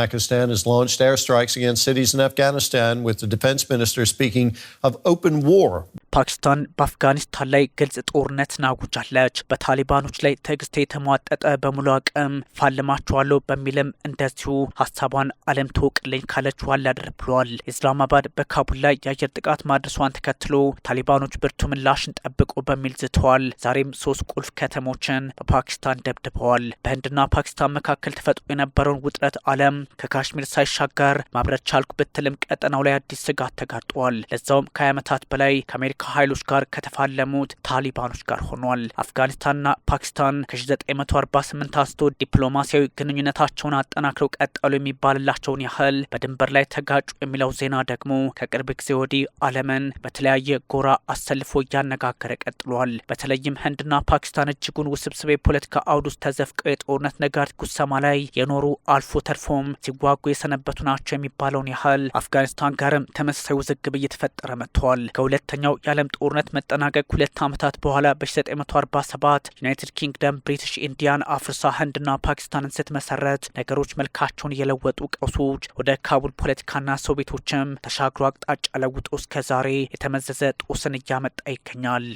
Pakistan has launched airstrikes against cities in Afghanistan, with the defense minister speaking of open war. ፓኪስታን በአፍጋኒስታን ላይ ግልጽ ጦርነት ናውጃለች። በታሊባኖች ላይ ትዕግስት የተሟጠጠ በሙሉ አቅም ፋልማቸዋለሁ በሚልም እንደዚሁ ሀሳቧን ዓለም ትወቅልኝ ካለች ዋላ ያድር ብሏል። ኢስላማባድ በካቡል ላይ የአየር ጥቃት ማድረሷን ተከትሎ ታሊባኖች ብርቱ ምላሽን ጠብቁ በሚል ዝተዋል። ዛሬም 3 ቁልፍ ከተሞችን በፓኪስታን ደብድበዋል። በህንድና ፓኪስታን መካከል ተፈጥሮ የነበረውን ውጥረት ዓለም ከካሽሚር ሳይሻገር ማብረድ ቻልኩ ብትልም ቀጠናው ላይ አዲስ ስጋት ተጋርጧል። ለዛውም ከ20 ዓመታት በላይ ከአሜሪካ ኃይሎች ጋር ከተፋለሙት ታሊባኖች ጋር ሆኗል። አፍጋኒስታንና ፓኪስታን ከ1948 አንስቶ ዲፕሎማሲያዊ ግንኙነታቸውን አጠናክረው ቀጠሉ የሚባልላቸውን ያህል በድንበር ላይ ተጋጩ የሚለው ዜና ደግሞ ከቅርብ ጊዜ ወዲህ ዓለምን በተለያየ ጎራ አሰልፎ እያነጋገረ ቀጥሏል። በተለይም ህንድና ፓኪስታን እጅጉን ውስብስብ የፖለቲካ አውድ ውስጥ ተዘፍቀው የጦርነት ነጋሪት ጉሰማ ላይ የኖሩ አልፎ ተርፎም ሲዋጉ የሰነበቱ ናቸው የሚባለውን ያህል አፍጋኒስታን ጋርም ተመሳሳይ ውዝግብ እየተፈጠረ መጥቷል። ከሁለተኛው የዓለም ጦርነት መጠናቀቅ 2 ዓመታት በኋላ በ1947 ዩናይትድ ኪንግደም ብሪቲሽ ኢንዲያን አፍርሳ ህንድና ፓኪስታንን ስትመሰረት ነገሮች መልካቸውን የለወጡ ቀውሶች ወደ ካቡል ፖለቲካና ሶቪየቶችም ተሻግሮ አቅጣጫ ለውጦ እስከ ዛሬ የተመዘዘ ጦስን እያመጣ ይገኛል።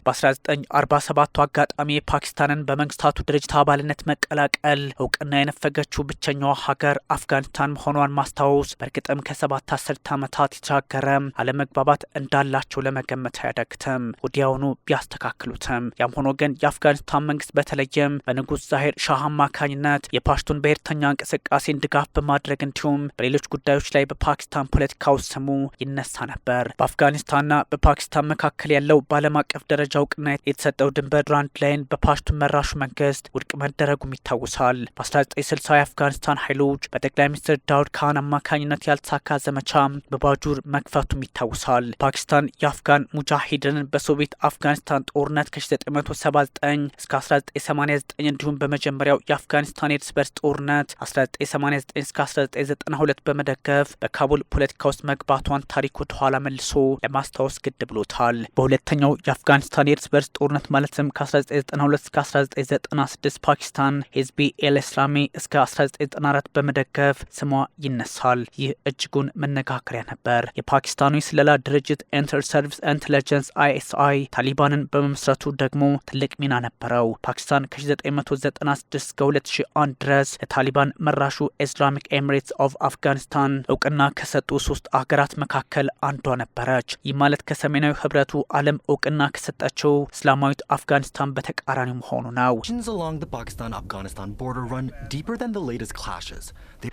በ1947 አጋጣሚ ፓኪስታንን በመንግስታቱ ድርጅት አባልነት መቀላቀል እውቅና የነፈገችው ብቸኛዋ ሀገር አፍጋኒስታን መሆኗን ማስታወስ በእርግጥም ከ7 አስርት ዓመታት የተሻገረ አለመግባባት እንዳላቸው ለመገመት አያዳግትም፣ ወዲያውኑ ቢያስተካክሉትም። ያም ሆኖ ግን የአፍጋኒስታን መንግስት በተለይም በንጉስ ዛሂር ሻህ አማካኝነት የፓሽቱን ብሔርተኛ እንቅስቃሴን ድጋፍ በማድረግ እንዲሁም በሌሎች ጉዳዮች ላይ በፓኪስታን ፖለቲካ ውስጥ ስሙ ይነሳ ነበር። በአፍጋኒስታንና በፓኪስታን መካከል ያለው በዓለም አቀፍ ደረጃ እውቅና የተሰጠው ድንበር ግራንድ ላይን በፓሽቱን መራሹ መንግስት ውድቅ መደረጉም ይታወሳል። በ1960 የአፍጋኒስታን ኃይሎች በጠቅላይ ሚኒስትር ዳውድ ካን አማካኝነት ያልተሳካ ዘመቻ በባጁር መክፈቱም ይታወሳል። ፓኪስታን የአፍጋን ሙጃሂድንን በሶቪየት አፍጋኒስታን ጦርነት ከ1979 እስከ 1989 እንዲሁም በመጀመሪያው የአፍጋኒስታን የእርስ በርስ ጦርነት 1989 እስከ 1992 በመደገፍ በካቡል ፖለቲካ ውስጥ መግባቷን ታሪክ ወደ ኋላ መልሶ ለማስታወስ ግድ ብሎታል። በሁለተኛው የአፍጋኒስታን የእርስ በርስ ጦርነት ማለትም ከ1992 እስከ 1996 ፓኪስታን ሂዝቢ ኤል-ኢስላሚ እስከ 1994 በመደገፍ ስሟ ይነሳል። ይህ እጅጉን መነጋገሪያ ነበር። የፓኪስታኑ የስለላ ድርጅት ኢንተር ሰርቪስ ኢንተለጀንስ ISI ታሊባንን በመመስረቱ ደግሞ ትልቅ ሚና ነበረው። ፓኪስታን ከ1996 እስከ 2001 ድረስ ለታሊባን መራሹ ኢስላሚክ ኤሚሬትስ ኦፍ አፍጋኒስታን እውቅና ከሰጡ 3 አገራት መካከል አንዷ ነበረች። ይህ ማለት ከሰሜናዊ ህብረቱ ዓለም እውቅና ከሰጠችው እስላማዊት አፍጋኒስታን በተቃራኒ መሆኑ ነው።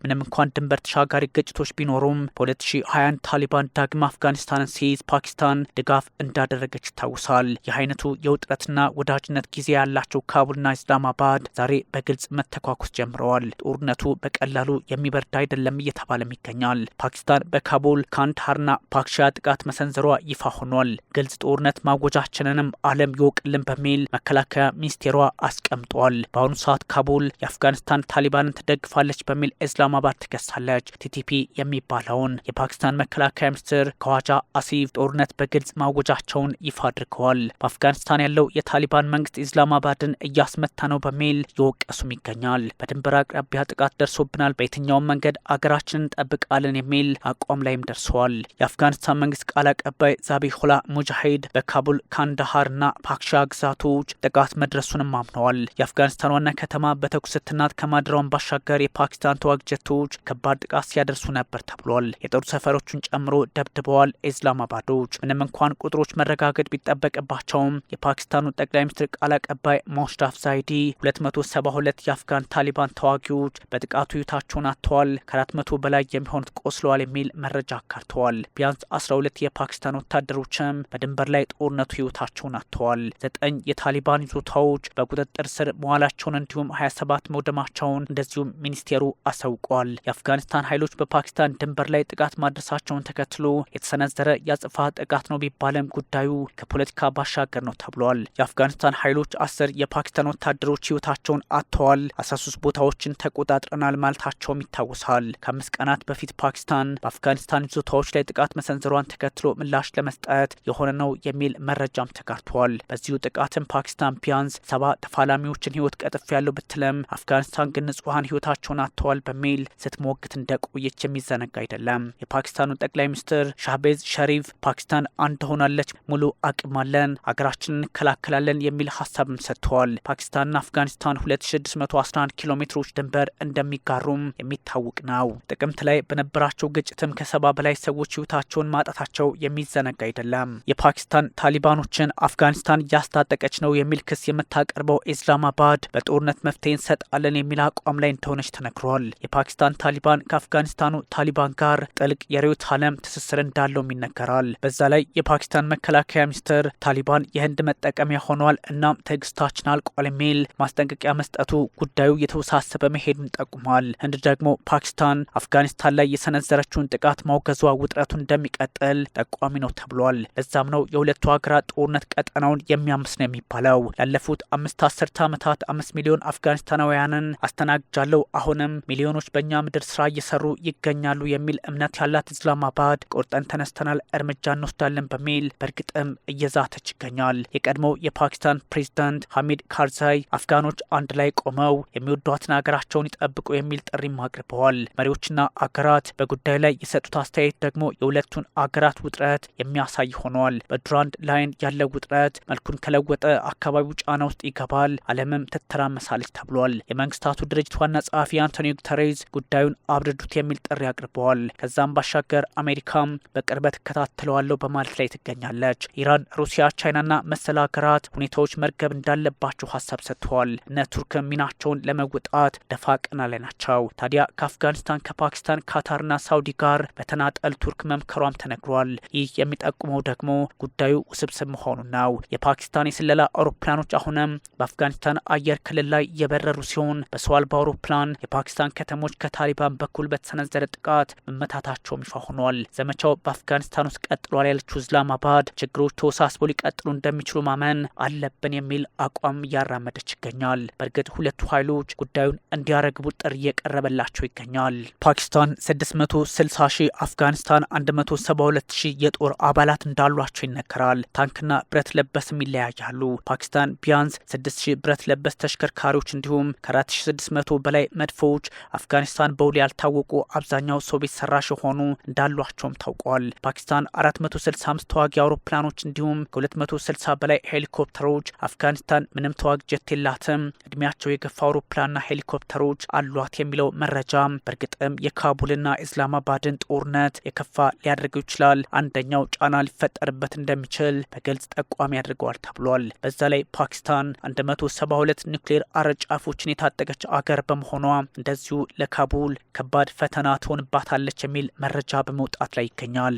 ምንም እንኳን ድንበር ተሻጋሪ ግጭቶች ቢኖሩም በ2021 ታሊባን ዳግም አፍጋኒስታንን ሲይዝ ፓኪስታን ድጋፍ እንዳደረገች ይታወሳል። ይህ አይነቱ የውጥረትና ወዳጅነት ጊዜ ያላቸው ካቡልና ኢስላማባድ ዛሬ በግልጽ መተኳኩስ ጀምረዋል። ጦርነቱ በቀላሉ የሚበርድ አይደለም እየተባለም ይገኛል። ፓኪስታን በካቡል ካንዳሃርና ፓክሻ ጥቃት መሰንዘሯ ይፋ ሆኗል። ግልጽ ጦርነት ማወጃችንንም ዓለም ይወቅልን በሚል መከላከያ ሚኒስቴሯ አስቀምጧል። በአሁኑ ሰዓት ካቡል የአፍጋኒስታን ታሊባንን ትደግፋለች በሚል ኢስላማባድ ትከሳለች። ቲቲፒ የሚባለውን የፓኪስታን መከላከያ ሚኒስትር ከዋጃ አሲፍ ጦርነት በግልጽ ማወጃቸውን ይፋ አድርገዋል። በአፍጋኒስታን ያለው የታሊባን መንግስት ኢስላማባድን እያስመታ ነው በሚል ይወቀሱም ይገኛል። በድንበር አቅራቢያ ጥቃት ደርሶብናል፣ በየትኛውም መንገድ አገራችንን እንጠብቃለን የሚል አቋም ላይም ደርሰዋል። የአፍጋኒስታን መንግስት ቃል አቀባይ ዛቢሁላ ሙጃሂድ በካቡል ካንዳሃርና ፓክሻ ግዛቶች ጥቃት መድረሱንም አምነዋል። የአፍጋኒስታን ዋና ከተማ በተኩስ ስትናጥ ከማድረውን ባሻገር የፓኪስታን ተዋጊ ጀቶች ከባድ ጥቃት ሲያደርሱ ነበር ተብሏል። የጦር ሰፈሮቹን ጨምሮ ደብድበዋል ኢስላማባዶች። ምንም እንኳን ቁጥሮች መረጋገጥ ቢጠበቅባቸውም የፓኪስታኑ ጠቅላይ ሚኒስትር ቃል አቀባይ ሞሽዳፍ ዛይዲ 272 የአፍጋን ታሊባን ተዋጊዎች በጥቃቱ ህይወታቸውን አጥተዋል፣ ከ400 በላይ የሚሆኑት ቆስለዋል የሚል መረጃ አካተዋል። ቢያንስ 12 የፓኪስታን ወታደሮችም በድንበር ላይ ጦርነቱ ህይወታቸውን አጥተዋል። 9 የታሊባን ይዞታዎች በቁጥጥር ስር መዋላቸውን እንዲሁም 27 መውደማቸውን እንደዚሁም ሚኒስቴሩ አሳውቋል። የአፍጋኒስታን ኃይሎች በፓኪስታን ድንበር ላይ ጥቃት ማድረሳቸውን ተከትሎ የተሰነዘረ የአጸፋ ጥቃት ነው ቢባልም ጉዳዩ ከፖለቲካ ባሻገር ነው ተብሏል። የአፍጋኒስታን ኃይሎች 10 የፓኪስታን ወታደሮች ህይወታቸውን አጥተዋል፣ 13 ቦታዎችን ተቆጣጥረናል ማለታቸውም ይታወሳል። ከ5 ቀናት በፊት ፓኪስታን በአፍጋኒስታን ይዞታዎች ላይ ጥቃት መሰንዘሯን ተከትሎ ምላሽ ለመስጠት የሆነ ነው የሚል መረጃም ተጋር አብራርተዋል። በዚሁ ጥቃትም ፓኪስታን ቢያንስ 7 ተፋላሚዎችን ህይወት ቀጥፌያለሁ ብትልም አፍጋኒስታን ግን ንጹሃን ህይወታቸውን አጥተዋል በሚል ስትሞግት እንደቆየች የሚዘነጋ አይደለም። የፓኪስታኑ ጠቅላይ ሚኒስትር ሻህቤዝ ሸሪፍ ፓኪስታን አንድ ሆናለች፣ ሙሉ አቅም አለን፣ ሀገራችንን እንከላከላለን የሚል ሀሳብም ሰጥተዋል። ፓኪስታንና አፍጋኒስታን 2611 ኪሎ ሜትሮች ድንበር እንደሚጋሩም የሚታወቅ ነው። ጥቅምት ላይ በነበራቸው ግጭትም ከ70 በላይ ሰዎች ህይወታቸውን ማጣታቸው የሚዘነጋ አይደለም። የፓኪስታን ታሊባኖችን አፍጋኒስታን እያስታጠቀች ነው የሚል ክስ የምታቀርበው ኢስላማባድ በጦርነት መፍትሄ እንሰጣለን የሚል አቋም ላይ እንደሆነች ተነግሯል። የፓኪስታን ታሊባን ከአፍጋኒስታኑ ታሊባን ጋር ጥልቅ የርዕዮተ ዓለም ትስስር እንዳለውም ይነገራል። በዛ ላይ የፓኪስታን መከላከያ ሚኒስትር ታሊባን የህንድ መጠቀሚያ ሆኗል፣ እናም ትዕግስታችን አልቋል የሚል ማስጠንቀቂያ መስጠቱ ጉዳዩ የተወሳሰበ መሄዱን ጠቁሟል። ህንድ ደግሞ ፓኪስታን አፍጋኒስታን ላይ የሰነዘረችውን ጥቃት ማውገዟ ውጥረቱን እንደሚቀጥል ጠቋሚ ነው ተብሏል። ለዛም ነው የሁለቱ ሀገራት ጦርነት ቀጠናውን የሚያምስ ነው የሚባለው። ላለፉት 5 አስርተ ዓመታት 5 ሚሊዮን አፍጋኒስታናውያንን አስተናግጃለሁ፣ አሁንም ሚሊዮኖች በእኛ ምድር ስራ እየሰሩ ይገኛሉ የሚል እምነት ያላት ኢስላማባድ ቆርጠን ተነስተናል፣ እርምጃ እንወስዳለን በሚል በእርግጥም እየዛተች ይገኛል። የቀድሞው የፓኪስታን ፕሬዝዳንት ሐሚድ ካርዛይ አፍጋኖች አንድ ላይ ቆመው የሚወዷትን ሀገራቸውን ይጠብቁ የሚል ጥሪም አቅርበዋል። መሪዎችና አገራት በጉዳዩ ላይ የሰጡት አስተያየት ደግሞ የሁለቱን አገራት ውጥረት የሚያሳይ ሆኗል። በዱራንድ ላይን ያለው ውጥረት መልኩን ከለወጠ አካባቢው ጫና ውስጥ ይገባል፣ ዓለምም ትተራመሳለች ተብሏል። የመንግስታቱ ድርጅት ዋና ጸሐፊ አንቶኒዮ ጉተሬዝ ጉዳዩን አብርዱት የሚል ጥሪ አቅርበዋል። ከዛም ባሻገር አሜሪካም በቅርበት እከታተለዋለሁ በማለት ላይ ትገኛለች። ኢራን፣ ሩሲያ፣ ቻይናና መሰል ሀገራት ሁኔታዎች መርገብ እንዳለባቸው ሀሳብ ሰጥተዋል። እነ ቱርክም ሚናቸውን ለመወጣት ደፋ ቀና ላይ ናቸው። ታዲያ ከአፍጋኒስታን፣ ከፓኪስታን፣ ካታርና ሳውዲ ጋር በተናጠል ቱርክ መምከሯም ተነግሯል። ይህ የሚጠቁመው ደግሞ ጉዳዩ ውስብስብ መሆኑ ነው። የፓኪስታን የስለላ አውሮፕላኖች አሁንም በአፍጋኒስታን አየር ክልል ላይ እየበረሩ ሲሆን በሰው አልባ አውሮፕላን የፓኪስታን ከተሞች ከታሊባን በኩል በተሰነዘረ ጥቃት መመታታቸውም ይፋ ሆኗል። ዘመቻው በአፍጋኒስታን ውስጥ ቀጥሏል ያለችው ኢስላማባድ ችግሮች ተወሳስቦ ሊቀጥሉ እንደሚችሉ ማመን አለብን የሚል አቋም እያራመደች ይገኛል። በእርግጥ ሁለቱ ኃይሎች ጉዳዩን እንዲያረግቡ ጥሪ እየቀረበላቸው ይገኛል። ፓኪስታን 660 ሺህ፣ አፍጋኒስታን 172 ሺህ የጦር አባላት እንዳሏቸው ይነገራል። ታንክና ብረት ለበስም ይለያያሉ። ፓኪስታን ቢያንስ 6000 ብረት ለበስ ተሽከርካሪዎች እንዲሁም ከ4600 በላይ መድፎች፣ አፍጋኒስታን በውል ያልታወቁ አብዛኛው ሶቪየት ሰራሽ የሆኑ እንዳሏቸውም ታውቋል። ፓኪስታን 465 ተዋጊ አውሮፕላኖች እንዲሁም ከ260 በላይ ሄሊኮፕተሮች፣ አፍጋኒስታን ምንም ተዋጊ ጀት የላትም፣ እድሜያቸው የገፋ አውሮፕላንና ሄሊኮፕተሮች አሏት የሚለው መረጃ በእርግጥም የካቡልና ኢስላማባድን ጦርነት የከፋ ሊያደርገው ይችላል። አንደኛው ጫና ሊፈጠርበት እንደሚችል በግልጽ ጠቋሚ ያደርገዋል ተብሏል። በዛ ላይ ፓኪስታን 172 ኒውክሌር አረጫፎችን የታጠቀች አገር በመሆኗ እንደዚሁ ለካቡል ከባድ ፈተና ትሆንባታለች የሚል መረጃ በመውጣት ላይ ይገኛል።